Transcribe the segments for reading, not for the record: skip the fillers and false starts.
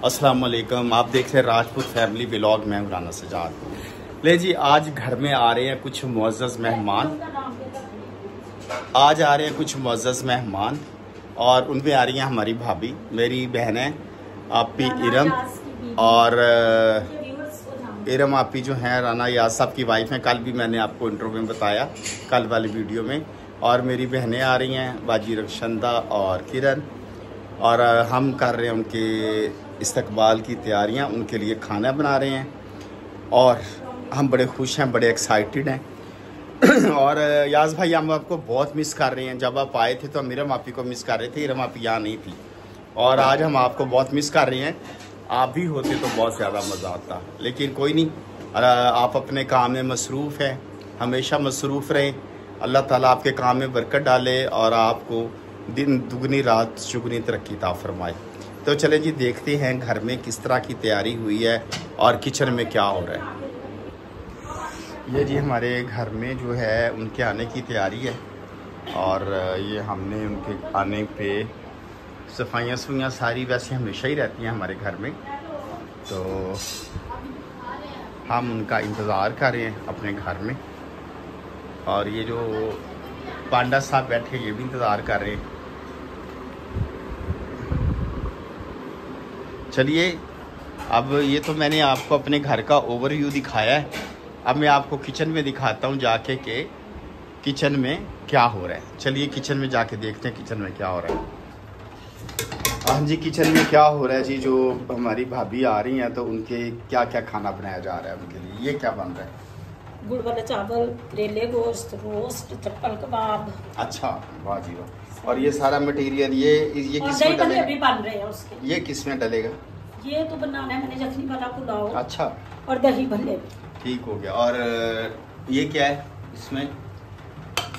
अस्सलाम वालेकुम। आप देख रहे हैं राजपूत फैमिली व्लॉग। मैं हूं राना सजाद। ले जी, आज घर में आ रहे हैं कुछ मुअज़्ज़ज़ मेहमान। आज आ रहे हैं कुछ मुअज़्ज़ज़ मेहमान और उनमें आ रही हैं हमारी भाभी, मेरी बहन है आपी इरम, और इरम आपी जो हैं राना याद साहब की वाइफ हैं। कल भी मैंने आपको इंटरव्यू में बताया, कल वाली वीडियो में। और मेरी बहनें आ रही हैं, बाजी रक्षंदा और किरण, और हम कर रहे हैं उनके इस्तकबाल की तैयारियां, उनके लिए खाना बना रहे हैं और हम बड़े खुश हैं, बड़े एक्साइटेड हैं। और याज भाई, हम आपको बहुत मिस कर रहे हैं। जब आप आए थे तो हम इरम आपी को मिस कर रहे थे, इरम आपी यहाँ नहीं थी, और आज हम आपको बहुत मिस कर रहे हैं। आप भी होते तो बहुत ज़्यादा मज़ा आता, लेकिन कोई नहीं, आप अपने काम में मसरूफ़ हैं, हमेशा मसरूफ़ रहें। अल्लाह ताला आपके काम में बरकत डाले और आपको दिन दुगनी रात चुगनी तरक्की ता फरमाए। तो चलें जी, देखते हैं घर में किस तरह की तैयारी हुई है और किचन में क्या हो रहा है। ये जी हमारे घर में जो है उनके आने की तैयारी है, और ये हमने उनके आने पे सफाइयाँ सफाइयाँ सारी वैसे हमेशा ही रहती हैं हमारे घर में, तो हम उनका इंतज़ार कर रहे हैं अपने घर में। और ये जो पांडा साहब बैठे ये भी इंतज़ार कर रहे हैं। चलिए, अब ये तो मैंने आपको अपने घर का ओवरव्यू दिखाया है, अब मैं आपको किचन में दिखाता हूँ जाके कि किचन में क्या हो रहा है। चलिए किचन में जाके देखते हैं किचन में क्या हो रहा है। हाँ जी, किचन में क्या हो रहा है जी, जो हमारी भाभी आ रही हैं तो उनके क्या क्या खाना बनाया जा रहा है उनके लिए। ये क्या बन रहा है? गुड़ वाला चावल, करेले गोश्त, रोस्ट, चप्पल कबाब। अच्छा, वाह जी वाह। और ये सारा मटेरियल ये किस में डलेगा? अभी बन रहे हैं उसके। ये किस में डलेगा? ये तो बनाना है मैंने यखनी वाला पुलाव। अच्छा, और दही भल्ले। ठीक हो गया। और ये क्या है इसमें?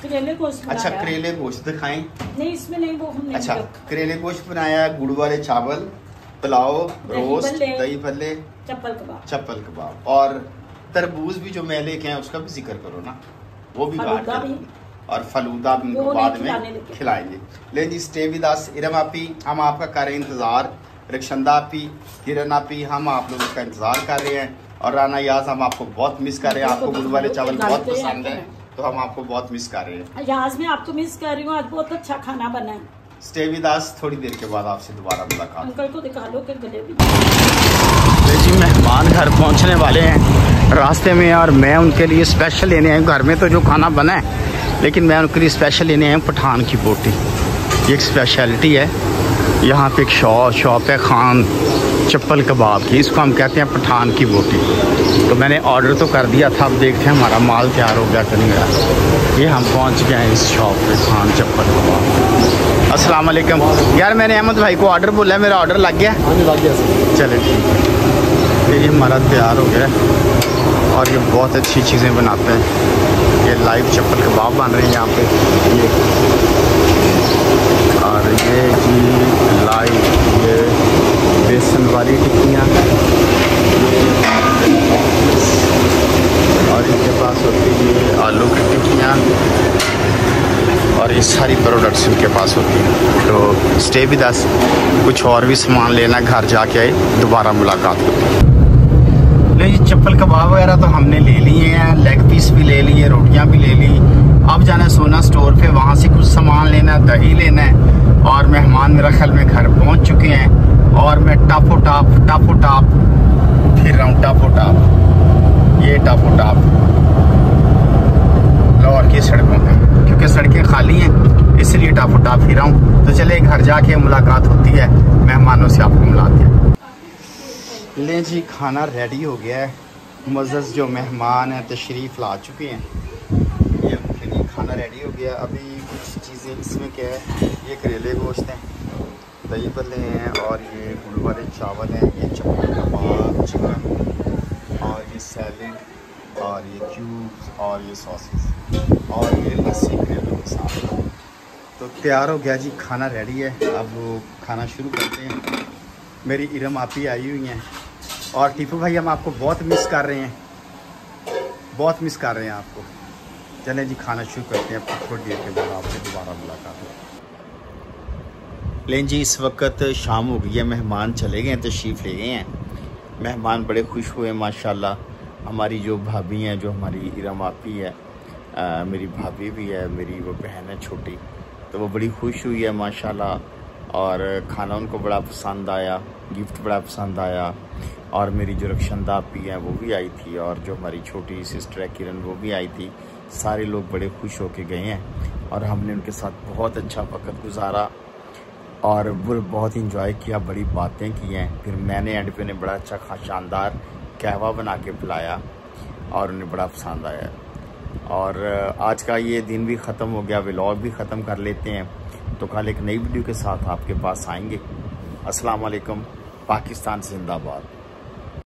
करेले गोश्त। अच्छा, करेले गोश्त दिखाएं। नहीं, इसमें नहीं, वो हमने। अच्छा, करेले गोश्त बनाया है, गुड़ वाले चावल, पुलाव, रोस्ट, दही भल्ले, चप्पल कबाब। और तरबूज भी जो मैं लेके आए उसका भी जिक्र करो ना, वो भी बात करो। और फलूदा भी उनको बाद में खिलाएंगे। ले जी, स्टे विद अस। इरम आपी, हम आपका कर रहे हैं इंतजार। रक्षंदा आपी, किरण आपी, हम आप लोगों का इंतजार कर रहे हैं। और राना याज, हम आपको बहुत मिस कर रहे हैं। आपको गुड़ वाले चावल बहुत पसंद है, तो हम आपको बहुत मिस कर रहे हैं। याज, मैं आपको मिस कर रही हूँ, आज बहुत अच्छा खाना बना है। स्टे विद अस, थोड़ी देर के बाद आपसे दोबारा मुलाकात। अंकल को दिखा लो कि गले भी। जी, मेहमान घर पहुंचने वाले हैं रास्ते में, और मैं उनके लिए स्पेशल लेने आया हूँ। घर में तो जो खाना बना है, लेकिन मैं उनके लिए स्पेशल लेने आया हूँ पठान की बोटी। ये एक स्पेशलिटी है यहाँ पे। एक शॉप है खान चप्पल कबाब की, इसको हम कहते हैं पठान की बोटी। तो मैंने ऑर्डर तो कर दिया था, अब देखते हैं हमारा माल तैयार हो गया कि नहीं गया। ये हम पहुँच गए हैं इस शॉप पे, खान चप्पल कबाब। अस्सलाम वालेकुम यार, मैंने अहमद भाई को ऑर्डर बोला है, मेरा ऑर्डर लग गया? हाँ, लग गया। चले ठीक है, ये हमारा तैयार हो गया। और ये बहुत अच्छी चीज़ें बनाते हैं। ये लाइव चप्पल कबाब बन रहे हैं यहाँ पे, ये। और ये जी लाइव ये बेसन वाली टिक्कियाँ, और इनके पास होती है ये आलू की टिक्कियाँ, और ये सारी प्रोडक्ट्स इनके पास होती हैं। तो स्टे विद अस, कुछ और भी सामान लेना, घर जाके आए दोबारा मुलाकात होती है। नहीं, चप्पल कबाब वगैरह तो हमने ले लिए हैं, लेग पीस भी ले लिए, रोटियां भी ले ली। अब जाना है सोना स्टोर पे, वहाँ से कुछ सामान लेना है, दही लेना है। और मेहमान मेरा ख्याल में घर पहुँच चुके हैं, और मैं टापो टाप फिर रहा हूँ। ये टापो टाप लाहौर की सड़कों में, क्योंकि सड़कें खाली हैं इसलिए टापो टाप फिर रहा हूँ। तो चले घर जाके मुलाकात होती है, मेहमानों से आपको मिलाते हैं। ले जी, खाना रेडी हो गया है। मुअज़्ज़ज़ जो मेहमान हैं तशरीफ़ ला चुके हैं, ये उनके लिए खाना रेडी हो गया। अभी कुछ चीज़ें इसमें क्या है, ये करेले गोश्त हैं, दही भल्ले हैं, और ये गुड़ वाले चावल हैं, ये चप्पल कबाब चिकन, और ये सैलेड, और ये क्यूब्स, और ये सॉसेस, और ये लस्सी करेलों के साथ। तो तैयार हो गया जी, खाना रेडी है। अब वो खाना शुरू करते हैं। मेरी इरम आपी आई हुई हैं, और टीपू भाई, हम आपको बहुत मिस कर रहे हैं, बहुत मिस कर रहे हैं आपको। चलें जी, खाना शुरू करते हैं, थोड़ी देर के बाद आपसे दोबारा मुलाकात हो। लेकिन जी इस वक्त शाम हो गई है, मेहमान चले गए हैं, तशरीफ़ ले गए हैं। मेहमान बड़े खुश हुए माशाल्लाह। हमारी जो भाभी हैं, जो हमारी इरम आपी है, मेरी भाभी भी है, मेरी वो बहन है छोटी, तो वो बड़ी खुश हुई है माशाल्लाह। और खाना उनको बड़ा पसंद आया, गिफ्ट बड़ा पसंद आया। और मेरी जो रक्षंदा आपी है वो भी आई थी, और जो हमारी छोटी सिस्टर है किरण वो भी आई थी। सारे लोग बड़े खुश होके गए हैं और हमने उनके साथ बहुत अच्छा वक्त गुजारा और वो बहुत इंजॉय किया, बड़ी बातें की हैं। फिर मैंने एंड पे उन्हें बड़ा अच्छा शानदार कहवा बना के पिलाया और उन्हें बड़ा पसंद आया। और आज का ये दिन भी ख़त्म हो गया, व्लॉग भी ख़त्म कर लेते हैं। तो कल एक नई वीडियो के साथ आपके पास आएंगे। अस्सलाम वालेकुम, पाकिस्तान जिंदाबाद।